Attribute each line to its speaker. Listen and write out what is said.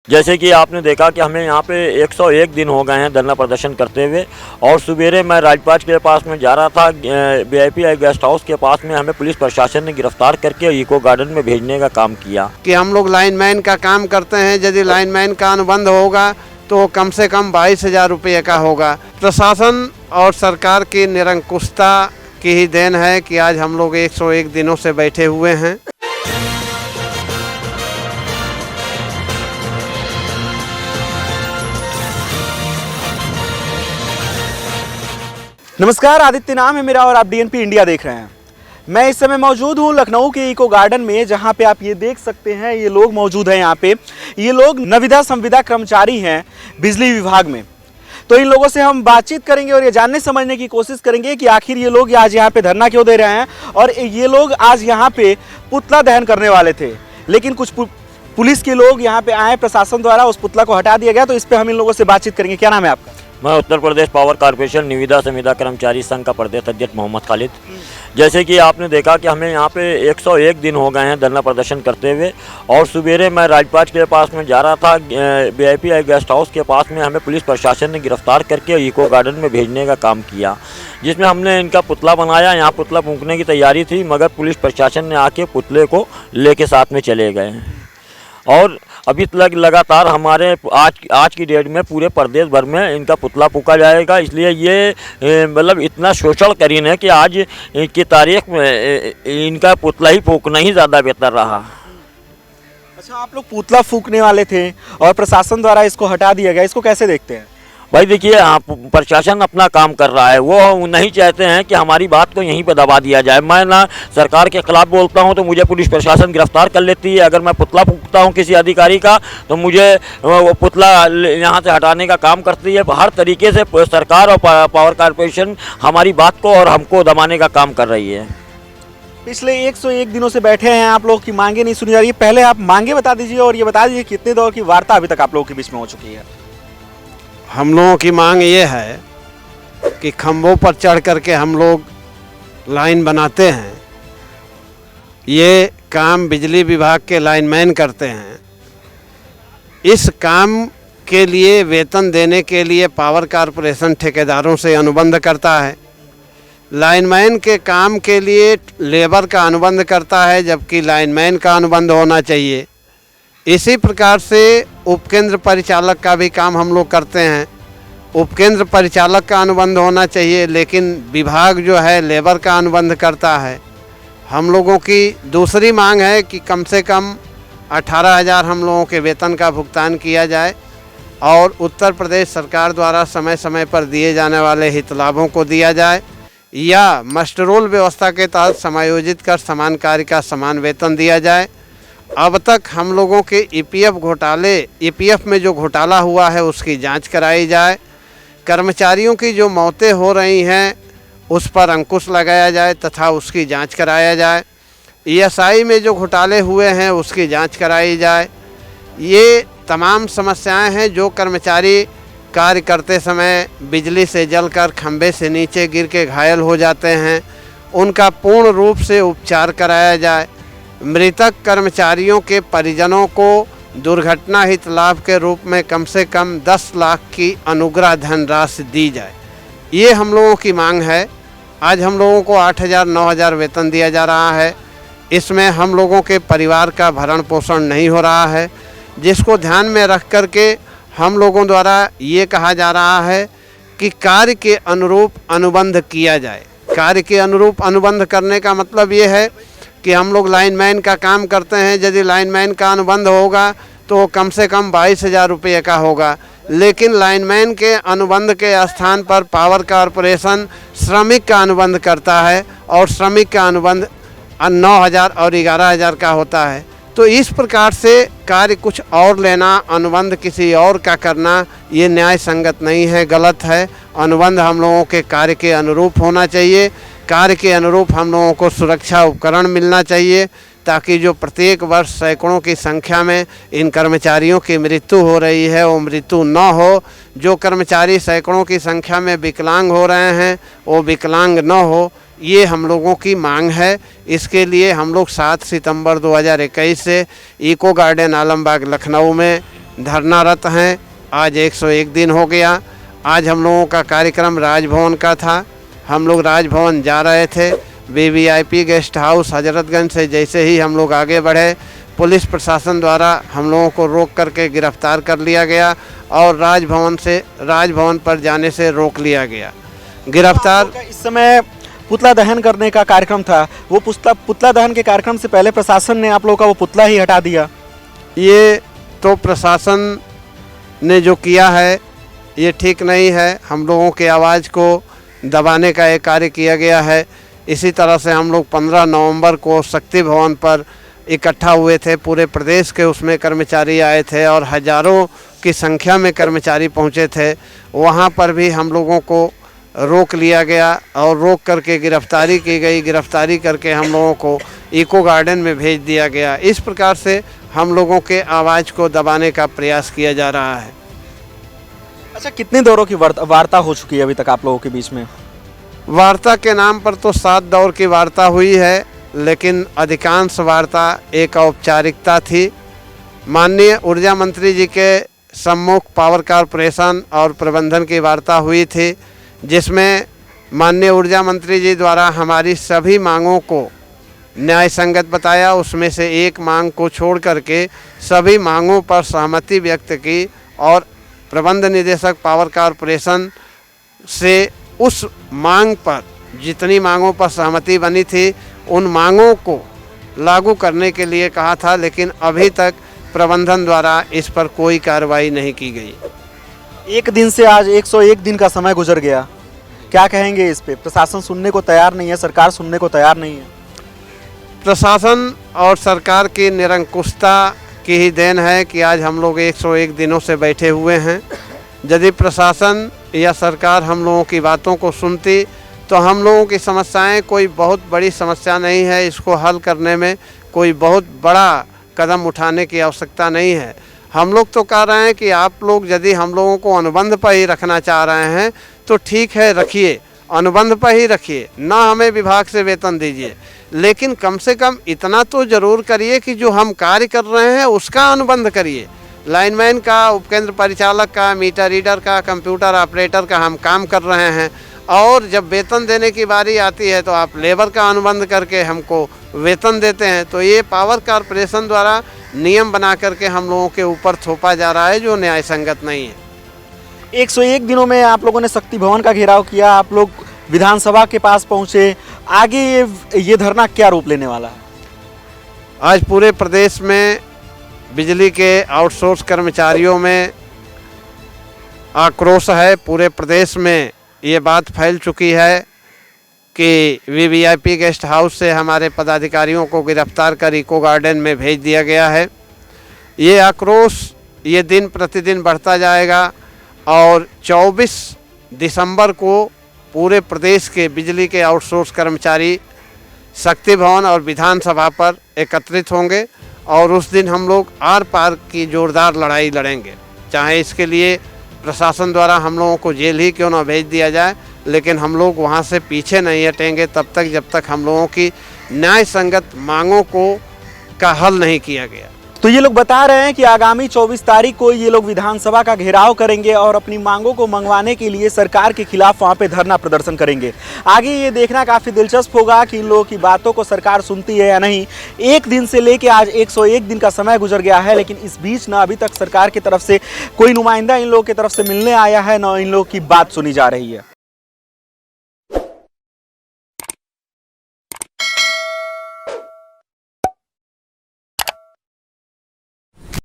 Speaker 1: जैसे कि आपने देखा कि हमें यहाँ पे 101 दिन हो गए हैं धरना प्रदर्शन करते हुए, और सवेरे मैं राजपाट के पास में जा रहा था, वीआईपी गेस्ट हाउस के पास में हमें पुलिस प्रशासन ने गिरफ्तार करके इको गार्डन में भेजने का काम किया।
Speaker 2: कि हम लोग लाइनमैन का काम करते हैं, यदि लाइनमैन का अनुबंध होगा तो कम से कम 22,000 रुपये का होगा। प्रशासन और सरकार की निरंकुशता की ही देन है कि आज हम लोग 101 दिनों से बैठे हुए हैं।
Speaker 3: नमस्कार, आदित्य नाम है मेरा और आप डीएनपी इंडिया देख रहे हैं। मैं इस समय मौजूद हूँ लखनऊ के इको गार्डन में, जहाँ पे आप ये देख सकते हैं ये लोग मौजूद हैं। यहाँ पे ये लोग नविदा संविदा कर्मचारी हैं बिजली विभाग में। तो इन लोगों से हम बातचीत करेंगे और ये जानने समझने की कोशिश करेंगे कि आखिर ये लोग आज यहाँ पे धरना क्यों दे रहे हैं। और ये लोग आज यहाँ पे पुतला दहन करने वाले थे, लेकिन कुछ पुलिस के लोग यहाँ पे आए, प्रशासन द्वारा उस पुतला को हटा दिया गया। तो इस पर हम इन लोगों से बातचीत करेंगे। क्या नाम है आपका?
Speaker 1: मैं उत्तर प्रदेश पावर कॉर्पोरेशन निविदा संविदा कर्मचारी संघ का प्रदेश अध्यक्ष मोहम्मद खालिद। जैसे कि आपने देखा कि हमें यहाँ पे 101 दिन हो गए हैं धरना प्रदर्शन करते हुए, और सवेरे मैं राजपाट के पास में जा रहा था, वीआईपी गेस्ट हाउस के पास में हमें पुलिस प्रशासन ने गिरफ्तार करके इको गार्डन में भेजने का काम किया, जिसमें हमने इनका पुतला बनाया। यहाँ पुतला फूंकने की तैयारी थी, मगर पुलिस प्रशासन ने आके पुतले को लेके साथ में चले गए। और अभी तक लगातार हमारे आज की डेट में पूरे प्रदेश भर में इनका पुतला फूंका जाएगा। इसलिए ये मतलब इतना शोषण करीन है कि आज की तारीख में इनका पुतला ही फूंकना ही ज़्यादा बेहतर रहा।
Speaker 3: अच्छा, आप लोग पुतला फूंकने वाले थे और प्रशासन द्वारा इसको हटा दिया गया, इसको कैसे देखते हैं?
Speaker 1: भाई देखिए, प्रशासन अपना काम कर रहा है, वो नहीं चाहते हैं कि हमारी बात को यहीं पर दबा दिया जाए। मैं ना सरकार के खिलाफ बोलता हूं तो मुझे पुलिस प्रशासन गिरफ्तार कर लेती है। अगर मैं पुतला फूंकता हूं किसी अधिकारी का तो मुझे वो पुतला यहां से हटाने का काम करती है। हर तरीके से सरकार और पावर कॉर्पोरेशन हमारी बात को और हमको दबाने का काम कर रही है।
Speaker 3: पिछले 101 दिनों से बैठे हैं, आप लोगों की मांगे नहीं सुनी जा रही है। पहले आप मांगे बता दीजिए और ये बता दीजिए कितने दौर की वार्ता अभी तक आप लोगों के बीच में हो चुकी है।
Speaker 2: हम लोगों की मांग ये है कि खंभों पर चढ़ करके हम लोग लाइन बनाते हैं। ये काम बिजली विभाग के लाइनमैन करते हैं। इस काम के लिए वेतन देने के लिए पावर कॉर्पोरेशन ठेकेदारों से अनुबंध करता है। लाइनमैन के काम के लिए लेबर का अनुबंध करता है, जबकि लाइनमैन का अनुबंध होना चाहिए। इसी प्रकार से उपकेंद्र परिचालक का भी काम हम लोग करते हैं। उपकेंद्र परिचालक का अनुबंध होना चाहिए, लेकिन विभाग जो है लेबर का अनुबंध करता है। हम लोगों की दूसरी मांग है कि कम से कम 18,000 हम लोगों के वेतन का भुगतान किया जाए और उत्तर प्रदेश सरकार द्वारा समय समय पर दिए जाने वाले हित लाभों को दिया जाए, या मस्ट रोल व्यवस्था के तहत समायोजित कर समान कार्य का समान वेतन दिया जाए। अब तक हम लोगों के ईपीएफ में जो घोटाला हुआ है उसकी जांच कराई जाए। कर्मचारियों की जो मौतें हो रही हैं उस पर अंकुश लगाया जाए तथा उसकी जांच कराया जाए। ईएसआई में जो घोटाले हुए हैं उसकी जांच कराई जाए। ये तमाम समस्याएं हैं। जो कर्मचारी कार्य करते समय बिजली से जलकर खंभे से नीचे गिर के घायल हो जाते हैं, उनका पूर्ण रूप से उपचार कराया जाए। मृतक कर्मचारियों के परिजनों को दुर्घटना हित लाभ के रूप में कम से कम 10 लाख की अनुग्रह धनराशि दी जाए। ये हम लोगों की मांग है। आज हम लोगों को 8,000 9,000 वेतन दिया जा रहा है। इसमें हम लोगों के परिवार का भरण पोषण नहीं हो रहा है, जिसको ध्यान में रख कर के हम लोगों द्वारा ये कहा जा रहा है कि कार्य के अनुरूप अनुबंध किया जाए। कार्य के अनुरूप अनुबंध करने का मतलब ये है कि हम लोग लाइनमैन का काम करते हैं, यदि लाइनमैन का अनुबंध होगा तो कम से कम 22,000 रुपये का होगा, लेकिन लाइनमैन के अनुबंध के स्थान पर पावर कॉर्पोरेशन श्रमिक का अनुबंध करता है और श्रमिक का अनुबंध 9,000 और 11,000 का होता है। तो इस प्रकार से कार्य कुछ और लेना, अनुबंध किसी और का करना, ये न्याय संगत नहीं है, गलत है। अनुबंध हम लोगों के कार्य के अनुरूप होना चाहिए। कार्य के अनुरूप हम लोगों को सुरक्षा उपकरण मिलना चाहिए, ताकि जो प्रत्येक वर्ष सैकड़ों की संख्या में इन कर्मचारियों की मृत्यु हो रही है वो मृत्यु न हो। जो कर्मचारी सैकड़ों की संख्या में विकलांग हो रहे हैं वो विकलांग न हो, ये हम लोगों की मांग है। इसके लिए हम लोग 7 सितंबर 2021 से इको गार्डन आलमबाग लखनऊ में धरनारत हैं। आज 101 दिन हो गया। आज हम लोगों का कार्यक्रम राजभवन का था। हम लोग राजभवन जा रहे थे। वीवीआईपी गेस्ट हाउस हजरतगंज से जैसे ही हम लोग आगे बढ़े, पुलिस प्रशासन द्वारा हम लोगों को रोक करके गिरफ्तार कर लिया गया और राजभवन पर जाने से रोक लिया गया। गिरफ्तार
Speaker 3: इस समय पुतला दहन करने का कार्यक्रम था, वो पुतला दहन के कार्यक्रम से पहले प्रशासन ने आप लोगों का वो पुतला ही हटा दिया।
Speaker 2: ये तो प्रशासन ने जो किया है ये ठीक नहीं है। हम लोगों के आवाज़ को दबाने का एक कार्य किया गया है। इसी तरह से हम लोग 15 नवंबर को शक्ति भवन पर इकट्ठा हुए थे। पूरे प्रदेश के उसमें कर्मचारी आए थे और हज़ारों की संख्या में कर्मचारी पहुंचे थे। वहां पर भी हम लोगों को रोक लिया गया और रोक करके गिरफ्तारी की गई। गिरफ्तारी करके हम लोगों को इको गार्डन में भेज दिया गया। इस प्रकार से हम लोगों के आवाज़ को दबाने का प्रयास किया जा रहा है।
Speaker 3: अच्छा, कितने दौरों की वार्ता हो चुकी है अभी तक आप लोगों के बीच में?
Speaker 2: वार्ता के नाम पर तो 7 दौर की वार्ता हुई है, लेकिन अधिकांश वार्ता एक औपचारिकता थी। माननीय ऊर्जा मंत्री जी के सम्मुख पावर कॉरपोरेशन और प्रबंधन की वार्ता हुई थी, जिसमें माननीय ऊर्जा मंत्री जी द्वारा हमारी सभी मांगों को न्याय संगत बताया। उसमें से एक मांग को छोड़ करके सभी मांगों पर सहमति व्यक्त की और प्रबंध निदेशक पावर कॉरपोरेशन से उस मांग पर, जितनी मांगों पर सहमति बनी थी, उन मांगों को लागू करने के लिए कहा था। लेकिन अभी तक प्रबंधन द्वारा इस पर कोई कार्रवाई नहीं की गई।
Speaker 3: एक दिन से आज 101 दिन का समय गुजर गया, क्या कहेंगे इस पे? प्रशासन सुनने को तैयार नहीं है, सरकार सुनने को तैयार नहीं है।
Speaker 2: प्रशासन और सरकार की निरंकुशता की ही देन है कि आज हम लोग 101 दिनों से बैठे हुए हैं। यदि प्रशासन या सरकार हम लोगों की बातों को सुनती तो हम लोगों की समस्याएं कोई बहुत बड़ी समस्या नहीं है। इसको हल करने में कोई बहुत बड़ा कदम उठाने की आवश्यकता नहीं है। हम लोग तो कह रहे हैं कि आप लोग यदि हम लोगों को अनुबंध पर ही रखना चाह रहे हैं तो ठीक है, रखिए, अनुबंध पर ही रखिए, ना हमें विभाग से वेतन दीजिए, लेकिन कम से कम इतना तो ज़रूर करिए कि जो हम कार्य कर रहे हैं उसका अनुबंध करिए। लाइनमैन का, उपकेंद्र परिचालक का, मीटर रीडर का, कंप्यूटर ऑपरेटर का हम काम कर रहे हैं और जब वेतन देने की बारी आती है तो आप लेबर का अनुबंध करके हमको वेतन देते हैं। तो ये पावर कॉरपोरेशन द्वारा नियम बना करके हम लोगों के ऊपर थोपा जा रहा है, जो न्याय संगत नहीं है।
Speaker 3: 101 दिनों में आप लोगों ने शक्ति भवन का घेराव किया, आप लोग विधानसभा के पास पहुंचे, आगे ये धरना क्या रूप लेने वाला है?
Speaker 2: आज पूरे प्रदेश में बिजली के आउटसोर्स कर्मचारियों में आक्रोश है। पूरे प्रदेश में ये बात फैल चुकी है कि वीवीआईपी गेस्ट हाउस से हमारे पदाधिकारियों को गिरफ्तार कर इको गार्डन में भेज दिया गया है। ये आक्रोश ये दिन प्रतिदिन बढ़ता जाएगा और 24 दिसंबर को पूरे प्रदेश के बिजली के आउटसोर्स कर्मचारी शक्ति भवन और विधानसभा पर एकत्रित होंगे और उस दिन हम लोग आर पार की जोरदार लड़ाई लड़ेंगे। चाहे इसके लिए प्रशासन द्वारा हम लोगों को जेल ही क्यों ना भेज दिया जाए, लेकिन हम लोग वहाँ से पीछे नहीं हटेंगे तब तक जब तक हम लोगों की न्याय संगत मांगों का हल नहीं किया गया।
Speaker 3: तो ये लोग बता रहे हैं कि आगामी 24 तारीख को ये लोग विधानसभा का घेराव करेंगे और अपनी मांगों को मंगवाने के लिए सरकार के खिलाफ वहां पे धरना प्रदर्शन करेंगे। आगे ये देखना काफ़ी दिलचस्प होगा कि इन लोगों की बातों को सरकार सुनती है या नहीं। एक दिन से लेके आज 101 दिन का समय गुजर गया है, लेकिन इस बीच ना अभी तक सरकार की तरफ से कोई नुमाइंदा इन लोगों की तरफ से मिलने आया है, ना इन लोगों की बात सुनी जा रही है।